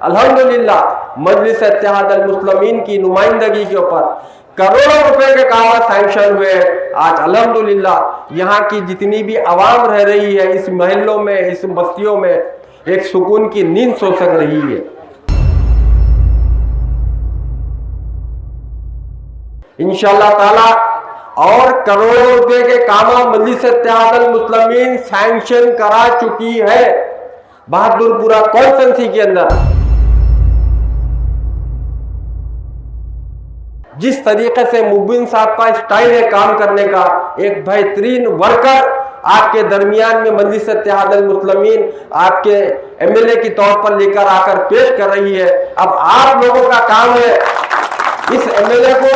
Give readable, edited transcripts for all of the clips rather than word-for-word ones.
अल्हम्दुलिल्लाह मजलिस इत्तेहाद अल मुस्लिमीन की नुमाइंदगी के ऊपर करोड़ों रुपए के काम सैंक्शन हुए। आज अल्हम्दुलिल्लाह यहाँ की जितनी भी आवाम रह रही है इस महलों में, इस बस्तियों में, एक सुकून की नींद सो सक रही है। इंशाअल्लाह ताला और करोड़ों रुपए के काम मजलिस इत्तेहाद अल मुस्लिमीन सैंक्शन करा चुकी है बहादुरपुरा कॉन्स्टिट्यूंसी के अंदर। जिस तरीके से मुबीन साहब का स्टाइल है काम करने का, एक बेहतरीन वर्कर आपके दरमियान में मजलिस इत्तेहाद अल मुस्लिमीन आपके एमएलए के तौर पर लेकर आकर पेश कर रही है। अब आप लोगों का काम है इस एमएलए को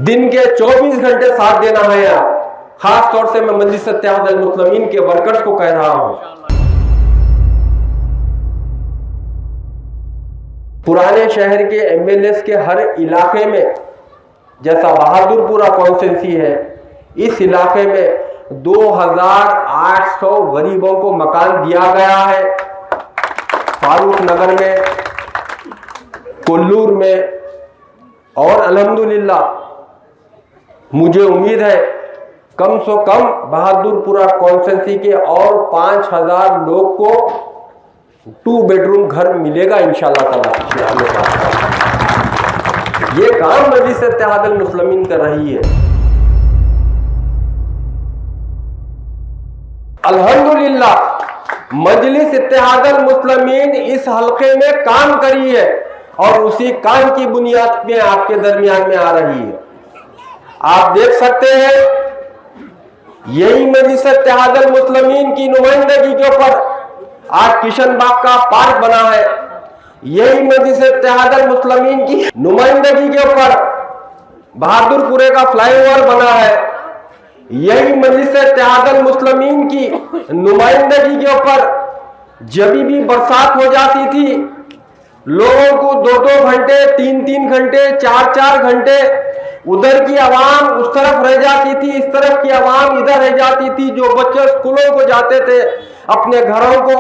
दिन के 24 घंटे साथ देना है। खास तौर से मैं मजलिस इत्तेहाद अल मुस्लिमीन के वर्कर्स को कह रहा हूं, पुराने शहर के एमएलए के हर इलाके में, जैसा बहादुरपुरा कॉन्स्टिट्यूंसी है, इस इलाके में 2800 गरीबों को मकान दिया गया है। फारूक नगर में, कोल्लूर में, और अल्हम्दुलिल्लाह मुझे उम्मीद है कम से कम बहादुरपुरा कॉन्स्टिट्यूंसी के और 5000 लोग को 2 बेडरूम घर मिलेगा इंशाअल्लाह ताला। ये काम मजलिस इत्तेहाद अल मुस्लिमीन कर रही है। अल्हम्दुलिल्लाह मजलिस इत्तेहाद अल मुस्लिमीन इस हल्के में काम करी है और उसी काम की बुनियाद पे आपके दरमियान में आ रही है। आप देख सकते हैं यही मजलिस इत्तेहाद अल मुस्लिमीन की नुमाइंदगी के ऊपर आज किशन बाग का पार्क बना है। यही मजलिस इत्तेहाद अल मुस्लिमीन की नुमाइंदगी के ऊपर बहादुरपुरे का फ्लाईओवर बना है। यही मजलिस इत्तेहाद अल मुस्लिमीन की नुमाइंदगी के ऊपर जब भी बरसात हो जाती थी लोगों को 2-2 घंटे, 3-3 घंटे, 4-4 घंटे उधर की आवाम उस तरफ रह जाती थी, इस तरफ की आवाम इधर रह जाती थी। जो बच्चे स्कूलों को जाते थे अपने घरों को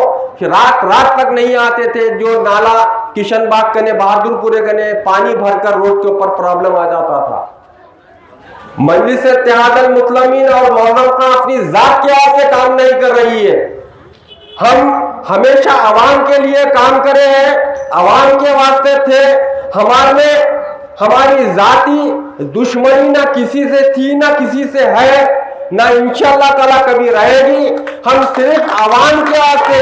रात तक नहीं आते थे। जो नाला किशन बाग कने, बहादुरपुरे कने पानी भरकर रोड के ऊपर प्रॉब्लम आ जाता था। मजलिस इत्तेहाद अल मुस्लिमीन और मौलाना का अपनी जात के वास्ते काम नहीं कर रही है। हम हमेशा आवाम के लिए काम करे हैं, आवाम के वास्ते थे। हमारी जाती दुश्मनी ना किसी से थी, ना किसी से है, ना इंशाअल्लाह ताला कभी रहेगी। हम सिर्फ आवाम के वास्ते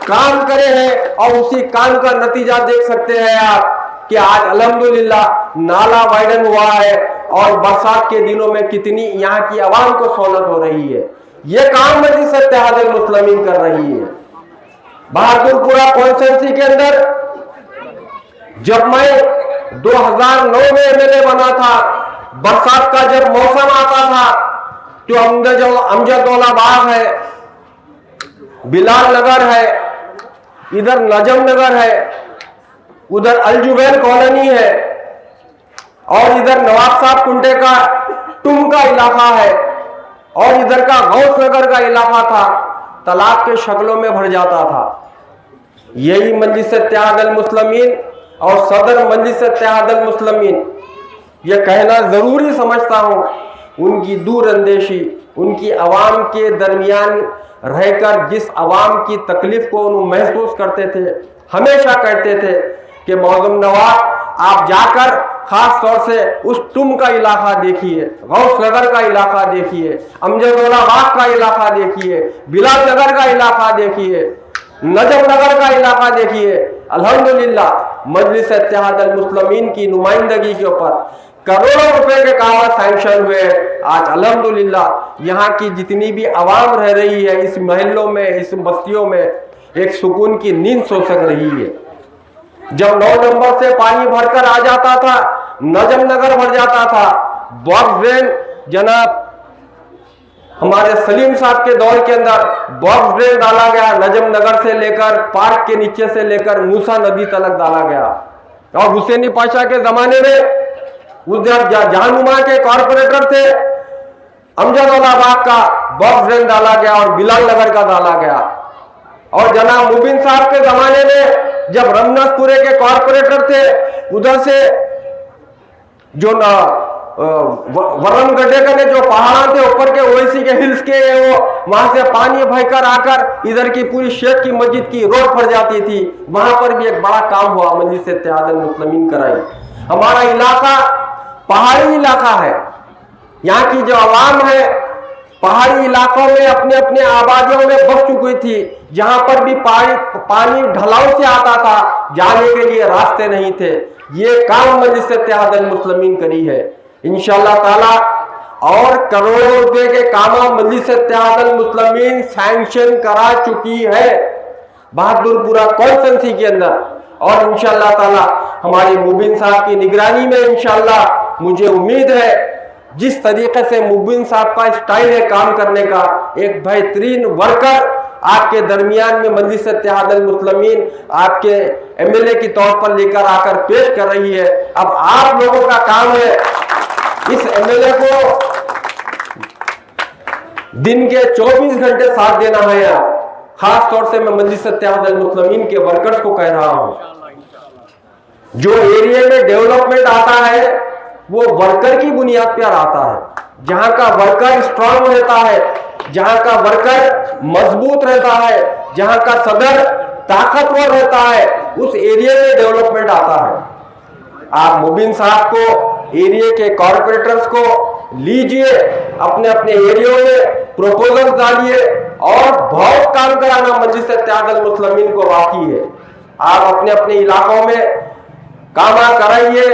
काम करे हैं और उसी काम का नतीजा देख सकते हैं आप कि आज अल्हम्दुलिल्लाह नाला वाइडन हुआ है और बरसात के दिनों में कितनी यहाँ की आवाम को सहूलत हो रही है। ये काम मजलिस इत्तेहाद अल मुस्लिमीन कर रही है। बहादुरपुरा कॉन्स्टिट्यूंसी के अंदर जब मैं 2009 में एमएलए बना था, बरसात का जब मौसम आता था तो अमजदौला बाग है, बिलाल नगर है, इधर नजम नगर है, उधर अलजुबैर कॉलोनी है और इधर नवाब साहब कुंटे का टुम का इलाका है और इधर का गौस नगर का इलाका था, तालाब के शक्लों में भर जाता था। यही मजलिस इत्तेहाद अल मुस्लिमीन और सदर मजलिस इत्तेहाद अल मुस्लिमीन, यह कहना जरूरी समझता हूं, उनकी दूर अंदेशी, उनकी आवाम के दरमियान रहकर जिस आवाम की तकलीफ को उन्हें महसूस करते थे, हमेशा कहते थे कि मौजूद नवाब आप जाकर खास तौर से उस तुम का इलाका देखिए, गौस नगर का इलाका देखिए, अमजदौला बाग का इलाका देखिए, बिलाल नगर का इलाका देखिए, नजम नगर का इलाका देखिए। अल्हम्दुलिल्लाह मजलिस इत्तेहाद अल मुस्लिमीन की नुमाइंदगी के ऊपर करोड़ों रुपए के काम सैंक्शन हुए। आज अल्हम्दुलिल्लाह यहाँ की जितनी भी आवाम रह रही है इस महलों में, इस बस्तियों में, एक सुकून की नींद सो सक रही है। जब 9 नंबर से पानी भरकर आ जाता था, नजम नगर भर जाता था, बॉक्स ड्रेन जनाब हमारे सलीम साहब के दौर के अंदर बॉक्स ड्रेन डाला गया, नजम नगर से लेकर पार्क के नीचे से लेकर मूसा नदी तक डाला गया। और हुसैनी पाशा के जमाने में उधर जहानुमा के कॉर्पोरेटर थे, अमजदौला बाग का बॉक्स ड्रेन डाला गया और बिलाल नगर का डाला गया। और जनाब मुबीन साहब के जमाने में जब रमनाथपुरे के कॉर्पोरेटर थे, उधर से जो वरम गड्ढे के जो पहाड़ थे ऊपर के ओवैसी के हिल्स के, वो वहां से पानी बहकर आकर इधर की पूरी शेख की मस्जिद की रोड पर जाती थी। वहां पर भी एक बड़ा काम हुआ, मजलिस इत्तेहादुल मुस्लिमीन कराई। हमारा इलाका पहाड़ी इलाका है, यहाँ की जो आवाम है पहाड़ी इलाकों में अपने अपने आबादियों में बस चुकी थी। जहां पर भी पानी ढलाव से आता था, जाने के लिए रास्ते नहीं थे। ये काम मजलिस इत्तेहादुल मुस्लिमीन करी है इंशाअल्लाह ताला। और करोड़ों रुपए के काम मजलिस इत्तेहादुल मुस्लिमीन सैंक्शन करा चुकी है बहादुरपुरा कॉन्स्टिट्यूंसी के अंदर। और इंशाअल्लाह ताला हमारी मुबीन साहब की निगरानी में इंशाअल्लाह मुझे उम्मीद है, जिस तरीके से मुबीन साहब का स्टाइल है काम करने का, एक बेहतरीन वर्कर आपके दरमियान में मजलिस इत्तेहादुल मुस्लिमीन आपके एमएलए की तौर पर लेकर आकर पेश कर रही है। अब आप लोगों का काम है इस एमएलए को दिन के 24 घंटे साथ देना है। खास तौर से मैं मजलिस इत्तेहादुल मुस्लिमीन के वर्कर्स को कह रहा हूं, जो एरिया में डेवलपमेंट आता है वो वर्कर की बुनियाद पर आता है। जहां का वर्कर स्ट्रांग रहता है, जहां का वर्कर मजबूत रहता है, जहां का सदर ताकतवर रहता है, उस एरिया में डेवलपमेंट आता है। आप मुबीन साहब को, एरिया के कॉर्पोरेटर्स को लीजिए, अपने अपने एरिया में प्रपोजल डालिए और बहुत काम कराना मजलिस इत्तेहादुल मुस्लिमीन को बाकी है। आप अपने अपने इलाकों में काम कराइए।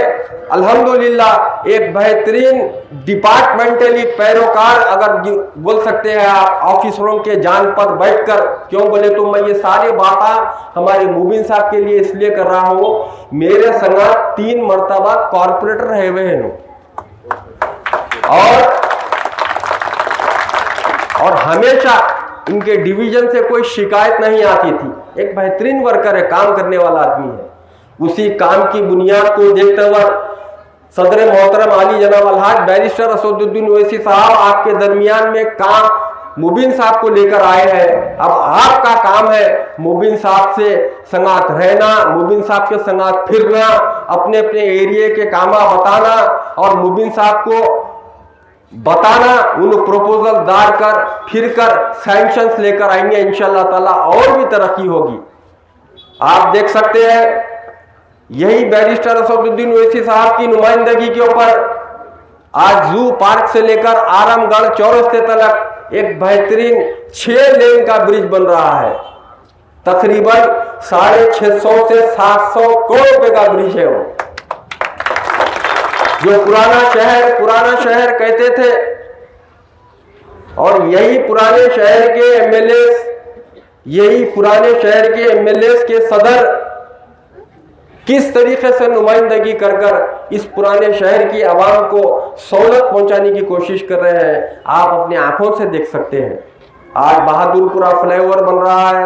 अल्हम्दुलिल्लाह एक बेहतरीन डिपार्टमेंटली पैरोकार, अगर बोल सकते हैं आप, ऑफिसरों के जान पर बैठकर, क्यों बोले तो मैं ये सारी बातें हमारे मुबीन साहब के लिए इसलिए कर रहा हूं, मेरे संग 3 मरतबा कॉर्पोरेटर रहे हुए हैं और हमेशा इनके डिवीजन से कोई शिकायत नहीं आती थी। एक बेहतरीन वर्कर है, काम करने वाला आदमी है। उसी काम की बुनियाद को देखते हुए सदर मोहतरम आली जनाब अलहाज बैरिस्टर असदुद्दीन ओवैसी साहब आपके दरमियान में काम मुबीन साहब को लेकर आए हैं। अब आपका काम है मुबीन साहब से संगात रहना, मुबीन साहब के संगात फिरना, अपने अपने एरिया के कामा बताना और मुबीन साहब को बताना, उन प्रपोजल दार कर फिर कर सैंक्शंस लेकर आएंगे इंशाअल्लाह ताला, और भी तरक्की होगी। आप देख सकते हैं यही बैरिस्टर असदुद्दीन ओवैसी साहब की नुमाइंदगी के ऊपर आज जू पार्क से लेकर आरामगढ़ चौरस्ते तक एक बेहतरीन 6 लेन का ब्रिज बन रहा है। तकरीबन 650 से 700 करोड़ रुपए का ब्रिज है वो, जो पुराना शहर कहते थे। और यही पुराने शहर के एमएलए, यही पुराने शहर के एमएलए के सदर किस तरीके से नुमाइंदगी कर कर इस पुराने शहर की आवाम को सहूलत पहुंचाने की कोशिश कर रहे हैं, आप अपनी आंखों से देख सकते हैं। आज बहादुरपुरा फ्लाईओवर बन रहा है,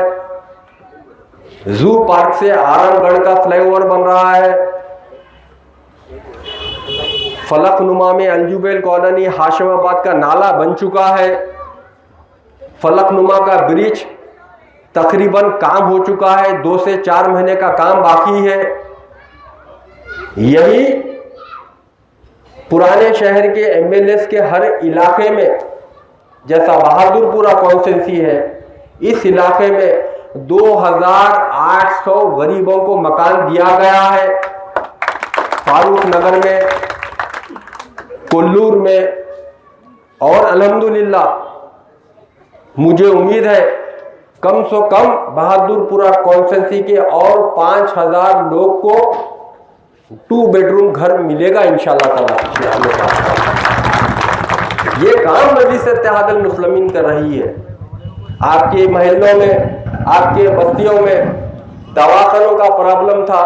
जू पार्क से आरामगढ़ का फ्लाईओवर बन रहा है, फलकनुमा में अलजुबेल कॉलोनी हाशिमाबाद का नाला बन चुका है, फलकनुमा का ब्रिज तकरीबन काम हो चुका है, 2 से 4 महीने का काम बाकी है। यही पुराने शहर के एमएलए के हर इलाके में, जैसा बहादुरपुरा कॉन्स्टिट्यूंसी है, इस इलाके में 2800 गरीबों को मकान दिया गया है। फारूक नगर में, कोल्लूर में, और अल्हम्दुलिल्लाह मुझे उम्मीद है कम से कम बहादुरपुरा कॉन्स्टिट्यूंसी के और 5000 लोग को 2 बेडरूम घर मिलेगा इंशाअल्लाह ताला। ये काम मजलिस इत्तेहादुल मुस्लिमीन कर रही है। आपके महल्लों में, आपके बस्तियों में दवाखानों का प्रॉब्लम था,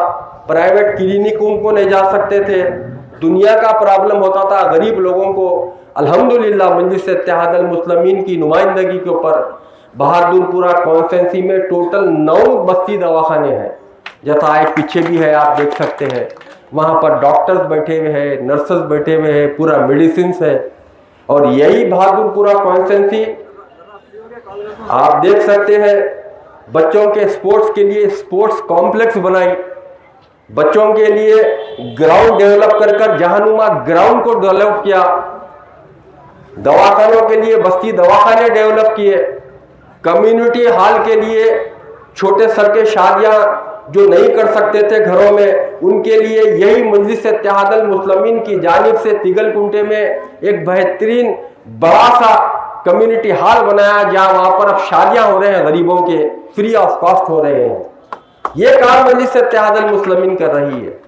प्राइवेट क्लिनिकों को नहीं जा सकते थे, दुनिया का प्रॉब्लम होता था गरीब लोगों को। अल्हम्दुलिल्लाह मजलिस इत्तेहादुल मुस्लिमीन की नुमाइंदगी के ऊपर बहादुरपुरा कॉन्स्टिट्यूंसी में टोटल 9 बस्ती दवाखाने हैं, जैसा एक पीछे भी है आप देख सकते हैं। वहाँ पर डॉक्टर्स बैठे हुए हैं, नर्सेस बैठे हुए हैं, पूरा मेडिसिन है। और यही बहादुरपुरा कॉन्स्टिट्यूंसी आप देख सकते हैं बच्चों के स्पोर्ट्स के लिए स्पोर्ट्स कॉम्प्लेक्स बनाई, बच्चों के लिए ग्राउंड डेवलप कर जहानुमा ग्राउंड को डेवलप किया, दवाखानों के लिए बस्ती दवाखाने डेवलप किए, कम्युनिटी हॉल के लिए छोटे स्तर के शादियां जो नहीं कर सकते थे घरों में, उनके लिए यही मजलिस इत्तेहादुल मुस्लिमीन की जानिब से तिगलकुंटे में एक बेहतरीन बड़ा सा कम्युनिटी हॉल बनाया, जहां वहां पर अब शादियां हो रहे हैं, गरीबों के फ्री ऑफ कॉस्ट हो रहे हैं। ये काम मजलिस इत्तेहादुल मुस्लिमीन कर रही है।